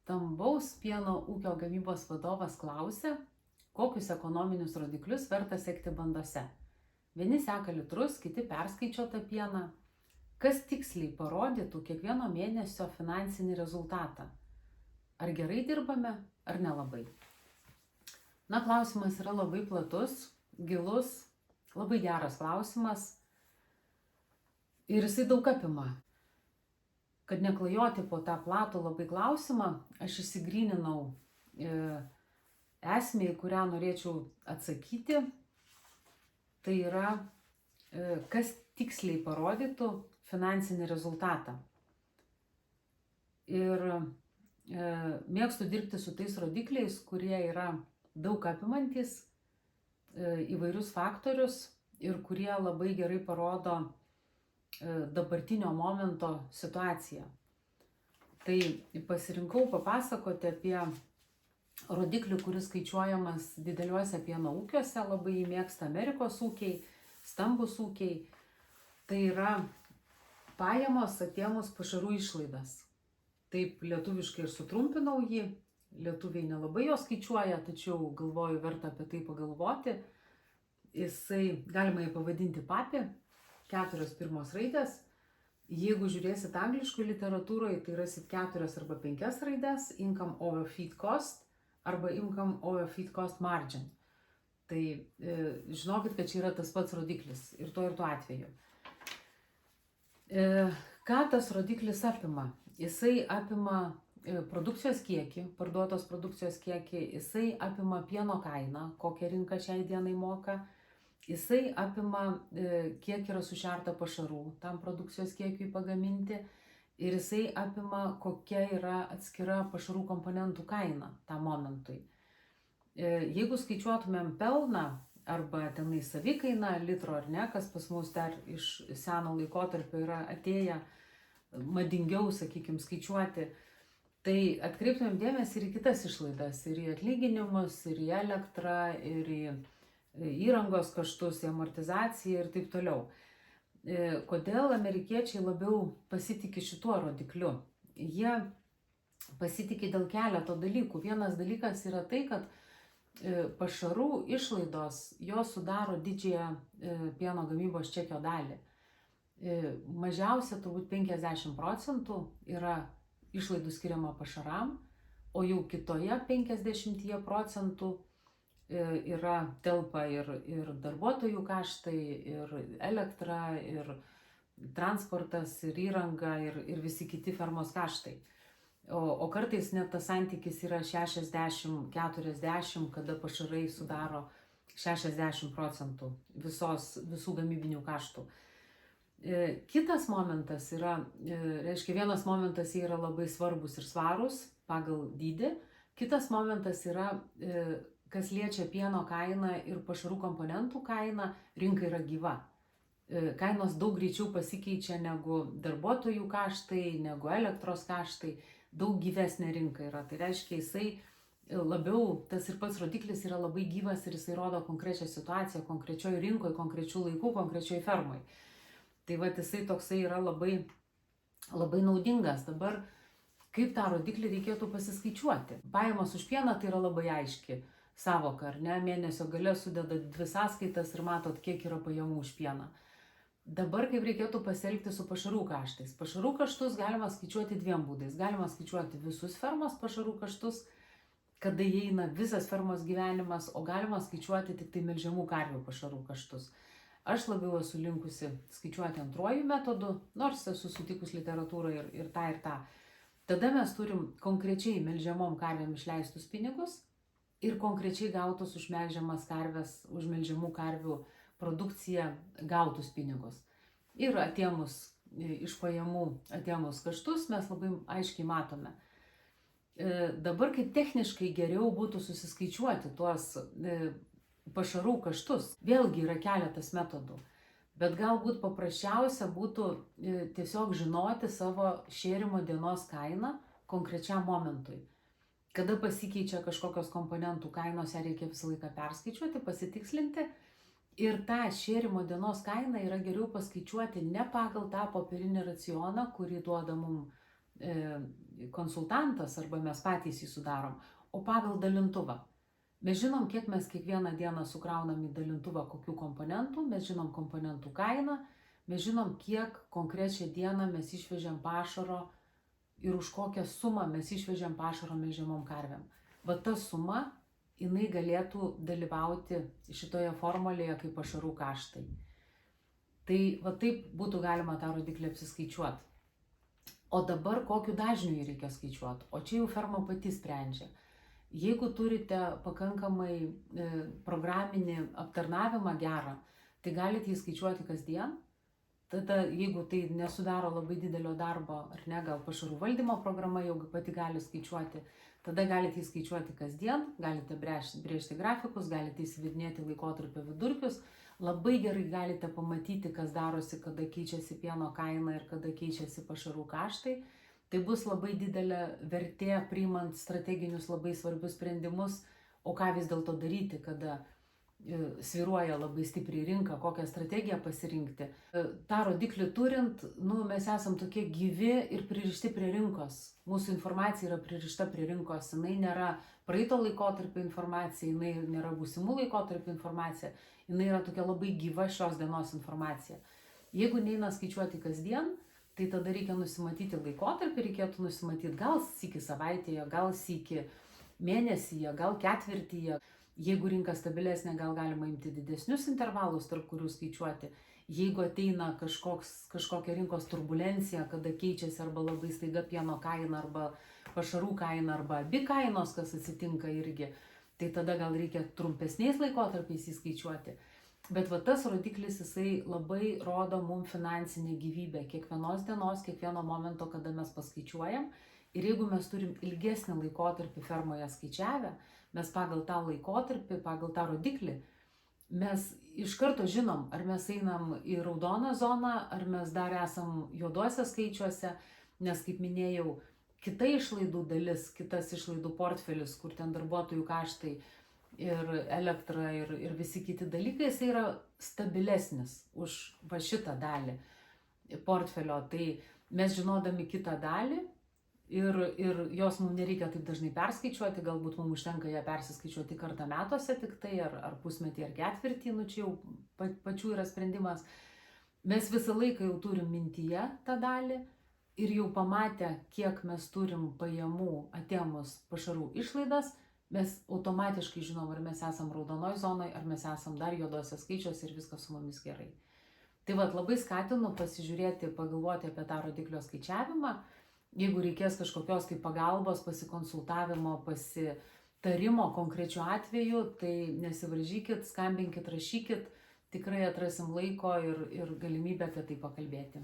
Stambaus pieno ūkio gamybos vadovas klausia, kokius ekonominius rodiklius verta sekti bandose. Vieni seka litrus, kiti perskaičiuotą pieną. Kas tiksliai parodytų kiekvieno mėnesio finansinį rezultatą? Ar gerai dirbame, ar nelabai? Klausimas yra labai platus, gilus, labai geras klausimas ir jisai daug apima. Kad neklajoti po tą platų labai klausimą, aš įsigryninau esmę, į kurią norėčiau atsakyti. Tai yra, kas tiksliai parodytų finansinį rezultatą. Ir mėgstu dirbti su tais rodikliais, kurie yra daug apimantis įvairius faktorius ir kurie labai gerai parodo dabartinio momento situaciją. Tai pasirinkau papasakoti apie rodiklį, kuris skaičiuojamas dideliuose pieno ūkiuose, labai jį mėgsta Amerikos ūkiai, stambus ūkiai. Tai yra pajamos atėmus pašarų išlaidas. Taip lietuviškai ir sutrumpinau jį, lietuviai nelabai jo skaičiuoja, tačiau galvoju, verta apie tai pagalvoti. Jisai, galima jį pavadinti PAPI, 4 pirmos raidės. Jeigu žiūrėsit angliškoj literatūroje, tai rasit 4 arba 5 raidės, income over feed cost arba income over feed cost margin. Tai žinokit, kad čia yra tas pats rodiklis ir tuo atveju. Ką tas rodiklis apima? Jisai apima produkcijos kiekį, parduotos produkcijos kiekį, jisai apima pieno kainą, kokią rinką šiai dienai moka. Jisai apima, kiek yra sušerta pašarų tam produkcijos kiekiui pagaminti ir jisai apima, kokia yra atskira pašarų komponentų kaina tam momentui. Jeigu skaičiuotumėm pelną arba tenai savikainą litro ar ne, kas pas mus dar iš seno laikotarpio yra atėję madingiau, sakykim, skaičiuoti, tai atkreiptumėm dėmesį ir į kitas išlaidas, ir į atlyginimus, ir į elektrą, ir į įrangos kaštus, į amortizaciją ir taip toliau. Kodėl amerikiečiai labiau pasitikė šituo rodikliu? Jie pasitikė dėl keleto dalykų. Vienas dalykas yra tai, kad pašarų išlaidos jos sudaro didžiąją pieno gamybos čekio dalį. Mažiausia turbūt 50% yra išlaidų skiriama pašaram, o jau kitoje 50% yra telpa ir darbuotojų kaštai, ir elektra, ir transportas, ir įranga, ir visi kiti fermos kaštai. O kartais net tas santykis yra 60-40, kada pašarai sudaro 60% visų gamybinių kaštų. Kitas momentas yra, reiškia, vienas momentas jie yra labai svarbus ir svarus pagal dydį, kitas momentas yra, kas liečia pieno kainą ir pašarų komponentų kainą, rinka yra gyva. Kainos daug greičiau pasikeičia negu darbuotojų kaštai, negu elektros kaštai, daug gyvesnė rinka yra. Tai reiškia, jisai labiau, tas ir pats rodiklis yra labai gyvas ir jisai rodo konkrečią situaciją, konkrečioj rinkoje, konkrečių laikų, konkrečioj fermai. Tai va, jisai toksai yra labai, labai naudingas. Dabar, kaip tą rodiklį reikėtų pasiskaičiuoti? Pajamos už pieną tai yra labai aiški savoka, ar ne? Mėnesio gale sudeda 2 sąskaitas ir matot, kiek yra pajamų už pieną. Dabar kaip reikėtų pasielgti su pašarų kaštais? Pašarų kaštus galima skaičiuoti 2 būdais. Galima skaičiuoti visus fermos pašarų kaštus, kada įeina visas fermos gyvenimas, o galima skaičiuoti tik tai melžiamų karvių pašarų kaštus. Aš labiau esu linkusi skaičiuoti antruoju metodu, nors esu sutikus literatūrą ir tą. Tada mes turim konkrečiai melžiamom karvėm išleistus pinigus ir konkrečiai gautus už melžiamas karves, už melžiamų karvių produkciją gautus pinigus. Ir atėmus iš pajamų, atėmus kaštus, mes labai aiškiai matome. Dabar kaip techniškai geriau būtų susiskaičiuoti tuos pašarų kaštus. Vėlgi yra keletas metodų, bet galbūt paprasčiausia būtų tiesiog žinoti savo šėrimo dienos kainą konkrečiam momentui. Kada pasikeičia kažkokios komponentų kainos, ją reikia visą laiką perskaičiuoti, pasitikslinti. Ir tą šėrimo dienos kainą yra geriau paskaičiuoti ne pagal tą popierinį racioną, kurį duoda mums konsultantas arba mes patys jį sudarom, o pagal dalintuvą. Mes žinom, kiek mes kiekvieną dieną sukraunam į dalintuvą kokių komponentų, mes žinom komponentų kainą, mes žinom, kiek konkrečią dieną mes išvežėm pašaro ir už kokią sumą mes išvežėm pašaro melžiamom karvėm. Va ta suma, jinai galėtų dalyvauti šitoje formulėje kaip pašarų kaštai. Tai va taip būtų galima tą rodiklį apsiskaičiuoti. O dabar kokiu dažniu jį reikia skaičiuoti, o čia jau ferma pati sprendžia. Jeigu turite pakankamai programinį aptarnavimą gerą, tai galite jį skaičiuoti kasdien. Tada, jeigu tai nesudaro labai didelio darbo, ar ne, gal pašarų valdymo programa jau pati gali skaičiuoti, tada galite jį skaičiuoti kasdien, galite brėžti grafikus, galite įsivedinėti laikotarpio vidurkius, labai gerai galite pamatyti, kas darosi, kada keičiasi pieno kaina ir kada keičiasi pašarų kaštai. Tai bus labai didelė vertė priimant strateginius labai svarbius sprendimus, o ką vis dėlto daryti, kada svyruoja labai stipriai rinka, kokią strategiją pasirinkti. Ta rodiklį turint, mes esam tokie gyvi ir pririšti prie rinkos. Mūsų informacija yra pririšta prie rinkos, jinai nėra praeito laikotarpio informacija, jinai nėra būsimų laikotarpio informacija, jinai yra tokia labai gyva šios dienos informacija. Jeigu neina skaičiuoti kasdien, tai tada reikia nusimatyti laikotarpį, reikėtų nusimatyti gal sykį savaitėje, gal sykį mėnesyje, gal ketvirtyje. Jeigu rinka stabilesnė, gal galima imti didesnius intervalus, tarp kurių skaičiuoti. Jeigu ateina kažkokia rinkos turbulencija, kada keičiasi arba labai staiga pieno kaina, arba pašarų kaina, arba abi kainos, kas atsitinka irgi, tai tada gal reikia trumpesniais laikotarpiais įskaičiuoti. Bet va tas rodiklis, jisai labai rodo mums finansinę gyvybę kiekvienos dienos, kiekvieno momento, kada mes paskaičiuojam. Ir jeigu mes turim ilgesnį laikotarpį fermoje skaičiavę, mes pagal tą laikotarpį, pagal tą rodiklį, mes iš karto žinom, ar mes einam į raudoną zoną, ar mes dar esam juoduose skaičiuose, nes, kaip minėjau, kita išlaidų dalis, kitas išlaidų portfelis, kur ten darbuotojų kaštai ir elektra ir visi kiti dalykai, jis yra stabilesnis už va šitą dalį portfelio. Tai mes žinodami kitą dalį, ir jos mums nereikia taip dažnai perskaičiuoti, galbūt mums užtenka ją persiskaičiuoti kartą metuose tik tai, ar pusmetį, ar ketvirtį, čia jau pačių yra sprendimas. Mes visą laiką jau turim mintyje tą dalį ir jau pamatę, kiek mes turim pajamų atėmus pašarų išlaidas, mes automatiškai žinom, ar mes esam raudonoj zonoj, ar mes esam dar juodose skaičiuose ir viskas su mumis gerai. Tai labai skatinu pasižiūrėti, pagalvoti apie tą rodiklio skaičiavimą. Jeigu reikės kažkokios tai pagalbos, pasikonsultavimo, pasitarimo konkrečiu atveju, tai nesivaržykit, skambinkit, rašykit, tikrai atrasim laiko ir galimybę apie tai pakalbėti.